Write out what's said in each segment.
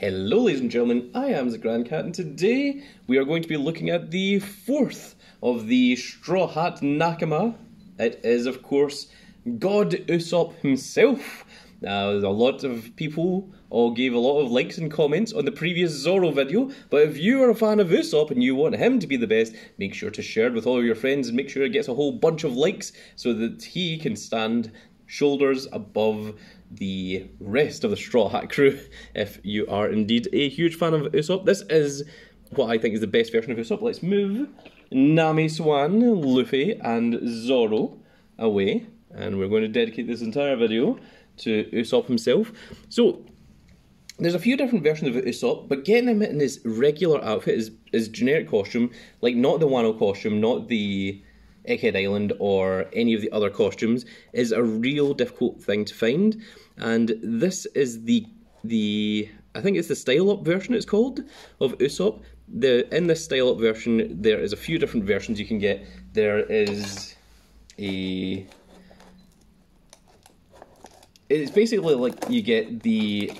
Hello ladies and gentlemen, I am the Grand Cat and today we are going to be looking at the fourth of the Straw Hat Nakama. It is of course God Ussop himself. Now a lot of people all gave a lot of likes and comments on the previous Zoro video, but if you are a fan of Ussop and you want him to be the best, make sure to share it with all of your friends and make sure it gets a whole bunch of likes so that he can stand shoulders above the rest of the Straw Hat crew if you are indeed a huge fan of Ussop. This is what I think is the best version of Ussop. Let's move Nami, Swan, Luffy and Zoro away, and we're going to dedicate this entire video to Ussop himself. So there's a few different versions of Ussop, but getting him in his regular outfit, his generic costume, like not the Wano costume, not the Egghead Island or any of the other costumes, is a real difficult thing to find. And this is the I think it's the style up version it's called of Ussop. In this style up version there is a few different versions you can get. There is it's basically like you get the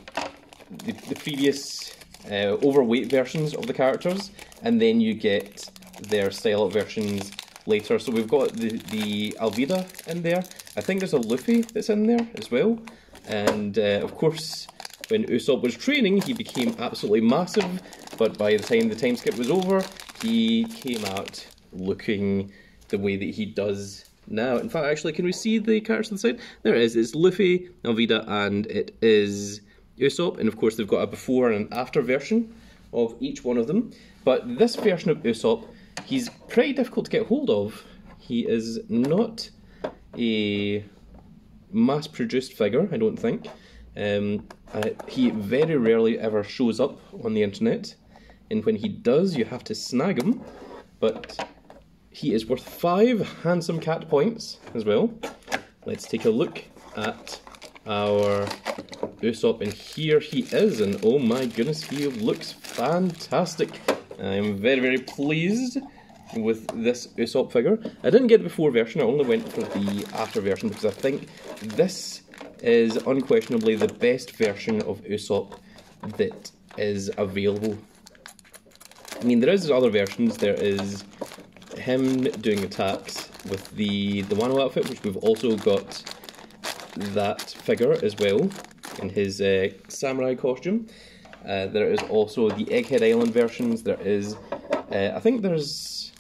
previous overweight versions of the characters, and then you get their style up versions later. So we've got the Alvida in there. I think there's a Luffy that's in there as well. And of course, when Ussop was training, he became absolutely massive. But by the time the time skip was over, he came out looking the way that he does now. In fact, actually, can we see the characters on the side? There it is. It's Luffy, Alvida, and it is Ussop. And of course, they've got a before and an after version of each one of them. But this version of Ussop, he's pretty difficult to get hold of. He is not a mass-produced figure, I don't think. He very rarely ever shows up on the internet, and when he does, you have to snag him. But he is worth 5 handsome cat points as well. Let's take a look at our Ussop, and here he is, and oh my goodness, he looks fantastic. I am very, very pleased with this Ussop figure. I didn't get the before version, I only went for the after version because I think this is unquestionably the best version of Ussop that is available. I mean, there is other versions. There is him doing attacks with the Wano outfit, which we've also got that figure as well in his samurai costume. There is also the Egghead Island versions. There is, I think there's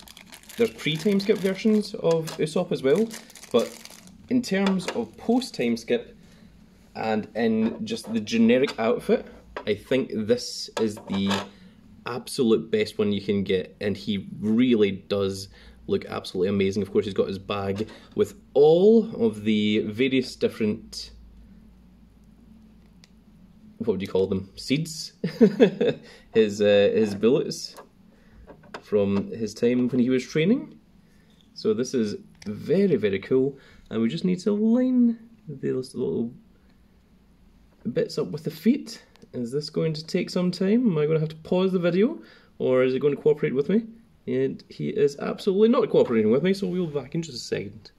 pre-time skip versions of Ussop as well, but in terms of post-time skip and in just the generic outfit, I think this is the absolute best one you can get, and he really does look absolutely amazing. Of course, he's got his bag with all of the various different, what would you call them, seeds? his bullets from his time when he was training. So this is very, very cool, and we just need to line those little bits up with the feet. Is this going to take some time? Am I going to have to pause the video, or is it going to cooperate with me? And he is absolutely not cooperating with me, so we'll be back in just a second.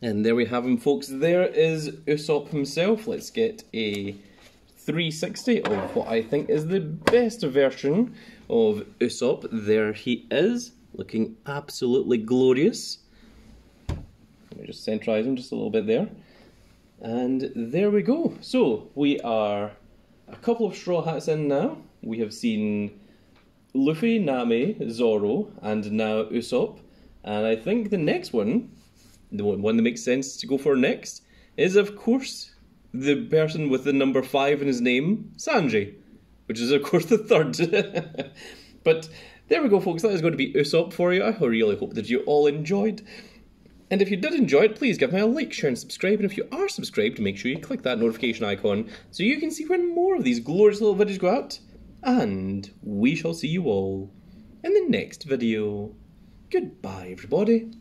And there we have him, folks. There is Ussop himself. Let's get a 360 of what I think is the best version of Ussop. There he is, looking absolutely glorious. Let me just centralise him just a little bit there. And there we go. So we are a couple of Straw Hats in now. We have seen Luffy, Nami, Zoro, and now Ussop. And I think the next one, the one that makes sense to go for next, is of course the person with the number 5 in his name, Sanji, which is of course the third. But there we go, folks, that is going to be Ussop for you. I really hope that you all enjoyed. And if you did enjoy it, please give me a like, share and subscribe. And if you are subscribed, make sure you click that notification icon so you can see when more of these glorious little videos go out. And we shall see you all in the next video. Goodbye, everybody.